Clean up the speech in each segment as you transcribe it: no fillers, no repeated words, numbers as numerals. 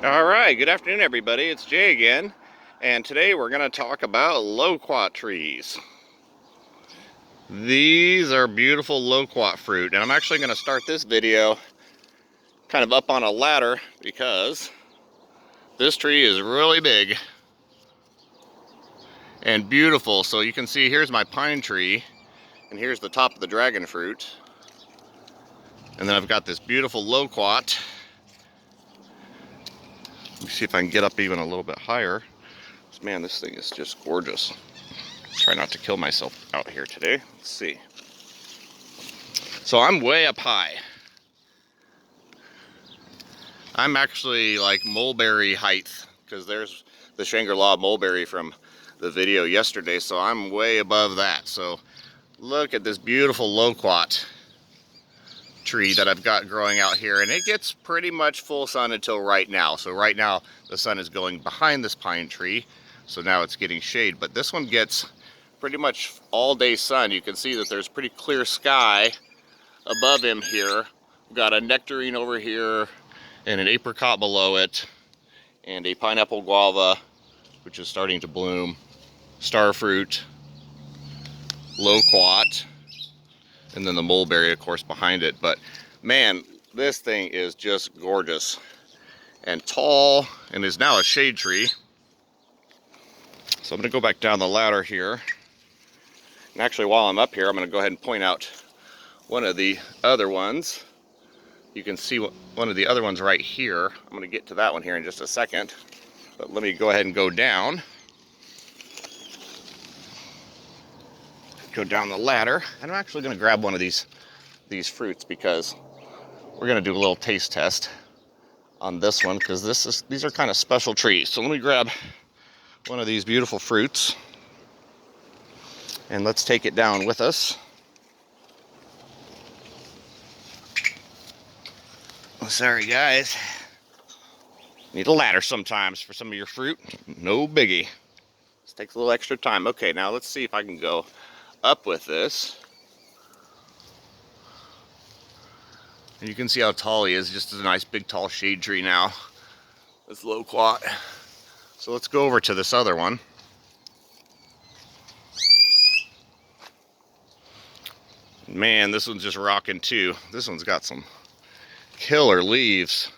All right, good afternoon, everybody. It's Jay again, and today we're going to talk about loquat trees. These are beautiful loquat fruit, and I'm actually going to start this video kind of up on a ladder because this tree is really big and beautiful. So you can see here's my pine tree, and here's the top of the dragon fruit, and then I've got this beautiful loquat. Let me see if I can get up even a little bit higher. Man, this thing is just gorgeous. Try not to kill myself out here today. Let's see. So I'm way up high. I'm actually like mulberry height because there's the Shangri-La mulberry from the video yesterday. So I'm way above that. So look at this beautiful loquat tree that I've got growing out here, and it gets pretty much full sun until right now. So right now the sun is going behind this pine tree, so now it's getting shade, but this one gets pretty much all day sun. You can see that there's pretty clear sky above him here. We've got a nectarine over here and an apricot below it and a pineapple guava, which is starting to bloom, starfruit, loquat, and then the mulberry, of course, behind it. But man, this thing is just gorgeous and tall and is now a shade tree. So I'm going to go back down the ladder here. And actually, while I'm up here, I'm going to go ahead and point out one of the other ones. You can see one of the other ones right here. I'm going to get to that one here in just a second. But let me go ahead and go down. Go down the ladder, and I'm actually going to grab one of these fruits because we're going to do a little taste test on this one because these are kind of special trees. So let me grab one of these beautiful fruits and let's take it down with us. Sorry guys, need a ladder sometimes for some of your fruit. No biggie. This takes a little extra time. Okay, now let's see if I can go up with this. And you can see how tall he is, just a nice big tall shade tree now. This loquat. So let's go over to this other one. Man, this one's just rocking too. This one's got some killer leaves.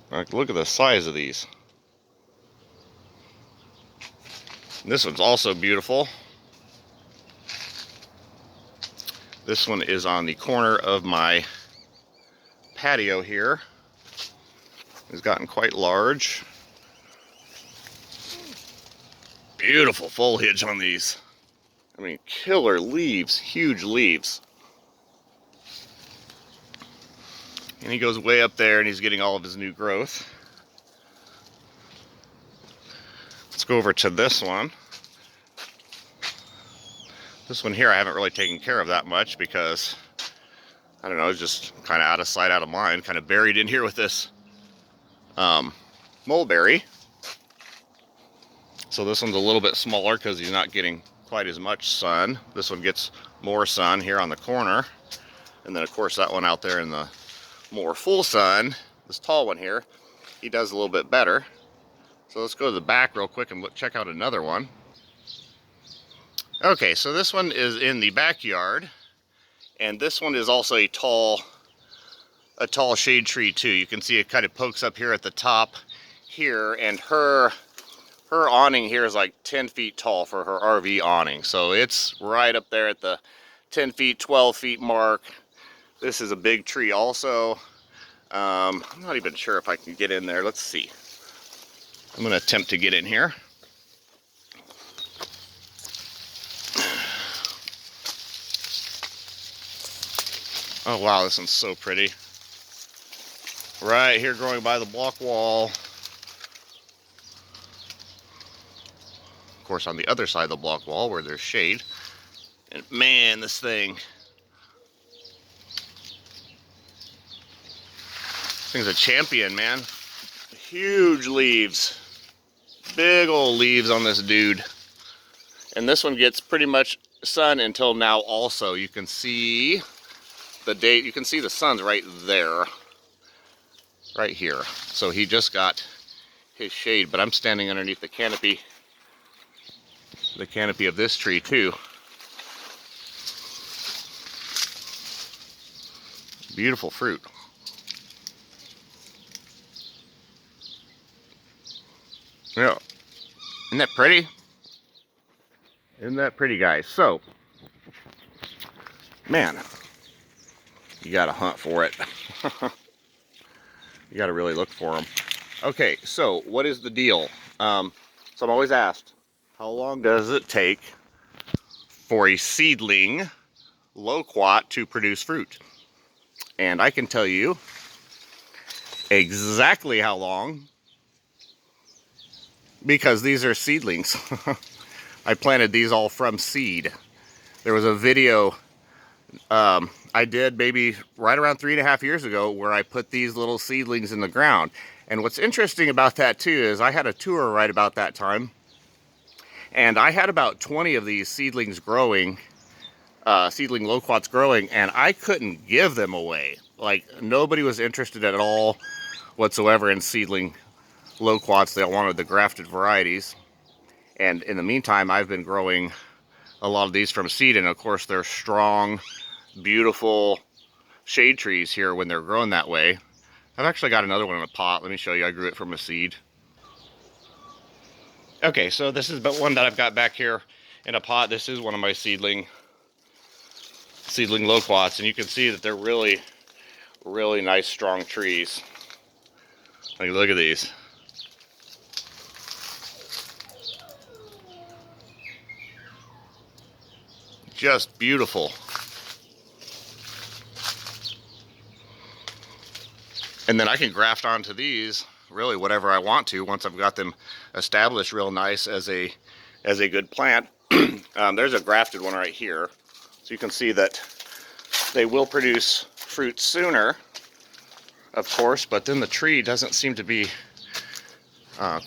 Like, look at the size of these. This one's also beautiful. This one is on the corner of my patio here. It's gotten quite large. Beautiful foliage on these. I mean, killer leaves, huge leaves. And he goes way up there and he's getting all of his new growth. Let's go over to this one. This one here I haven't really taken care of that much because, I don't know, it's just kind of out of sight, out of mind, kind of buried in here with this mulberry. So this one's a little bit smaller because he's not getting quite as much sun. This one gets more sun here on the corner. And then of course that one out there in the more full sun, this tall one here, he does a little bit better. So let's go to the back real quick and check out another one. Okay, so this one is in the backyard, and this one is also a tall shade tree too. You can see it kind of pokes up here at the top here, and her awning here is like 10 feet tall for her RV awning. So it's right up there at the 10 feet, 12 feet mark. This is a big tree also. I'm not even sure if I can get in there. Let's see. I'm going to attempt to get in here. Oh wow, this one's so pretty. Right here growing by the block wall. Of course on the other side of the block wall where there's shade. And man, this thing's a champion, man. Huge leaves. Big old leaves on this dude. And this one gets pretty much sun until now also. You can see the date. You can see the sun's right there, right here. So he just got his shade, but I'm standing underneath the canopy of this tree too. Beautiful fruit. Yeah, isn't that pretty? Isn't that pretty, guys? So, man, you gotta hunt for it. You gotta really look for them. Okay, so what is the deal? So I'm always asked, how long does it take for a seedling loquat to produce fruit? And I can tell you exactly how long, because these are seedlings. I planted these all from seed. There was a video I did maybe right around 3.5 years ago where I put these little seedlings in the ground. And what's interesting about that too is I had a tour right about that time, and I had about 20 of these seedlings growing, seedling loquats growing, and I couldn't give them away. Like, nobody was interested at all whatsoever in seedling loquats. They all wanted the grafted varieties. And in the meantime, I've been growing a lot of these from seed, and of course they're strong, beautiful shade trees here when they're growing that way. I've actually got another one in a pot. Let me show you. I grew it from a seed. Okay, so this is but one that I've got back here in a pot. This is one of my seedling loquats, and you can see that they're really, really nice, strong trees. Like, look at these. Just beautiful. And then I can graft onto these really whatever I want to once I've got them established real nice as a good plant. There's a grafted one right here, so you can see that they will produce fruit sooner, of course, but then the tree doesn't seem to be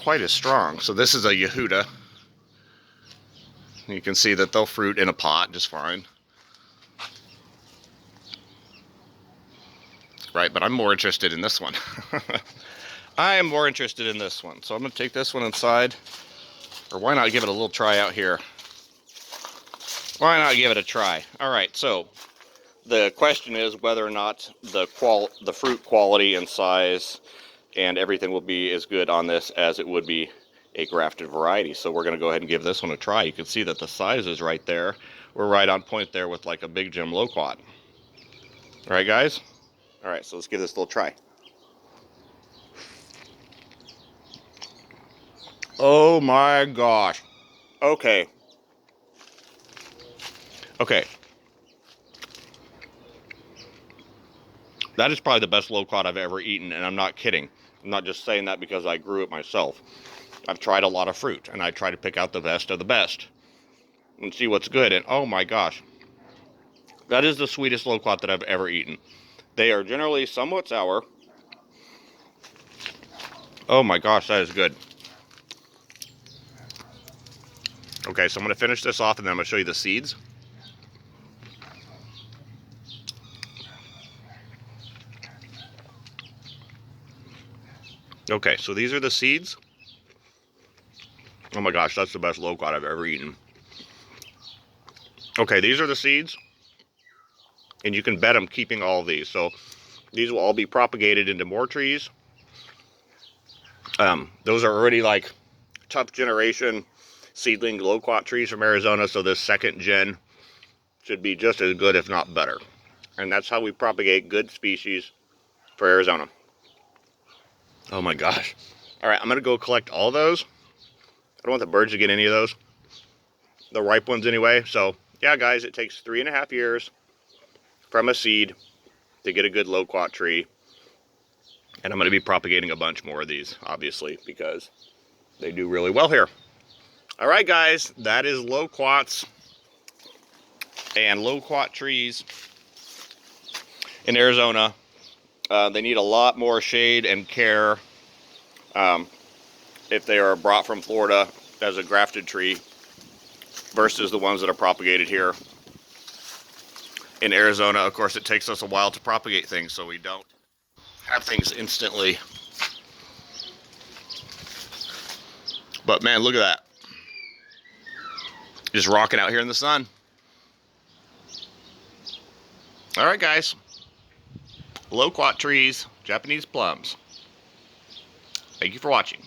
quite as strong. So this is a Yehuda. You can see that they'll fruit in a pot just fine. Right, but I'm more interested in this one. I am more interested in this one. So I'm going to take this one inside. Or why not give it a little try out here? Why not give it a try? All right, so the question is whether or not the fruit quality and size and everything will be as good on this as it would be a grafted variety. So we're going to go ahead and give this one a try. You can see that the size is right there. We're right on point there with like a big Jim loquat. All right, guys? All right, so let's give this a little try. Oh my gosh. Okay. Okay. That is probably the best loquat I've ever eaten, and I'm not kidding. I'm not just saying that because I grew it myself. I've tried a lot of fruit, and I try to pick out the best of the best and see what's good, and oh my gosh. That is the sweetest loquat that I've ever eaten. They are generally somewhat sour. Oh my gosh, that is good. Okay, so I'm going to finish this off, and then I'm going to show you the seeds. Okay, so these are the seeds. Oh my gosh, that's the best loquat I've ever eaten. Okay, these are the seeds. And you can bet I'm keeping all of these. So these will all be propagated into more trees. Those are already like top generation seedling loquat trees from Arizona. So this second gen should be just as good, if not better. And that's how we propagate good species for Arizona. Oh my gosh. All right, I'm going to go collect all those. I don't want the birds to get any of those. The ripe ones anyway. So yeah, guys, it takes 3.5 years from a seed to get a good loquat tree. And I'm going to be propagating a bunch more of these, obviously, because they do really well here. All right, guys, that is loquats and loquat trees in Arizona. They need a lot more shade and care if they are brought from Florida as a grafted tree versus the ones that are propagated here. In Arizona, of course, it takes us a while to propagate things, so we don't have things instantly. But man, look at that. Just rocking out here in the sun. All right, guys. Loquat trees, Japanese plums. Thank you for watching.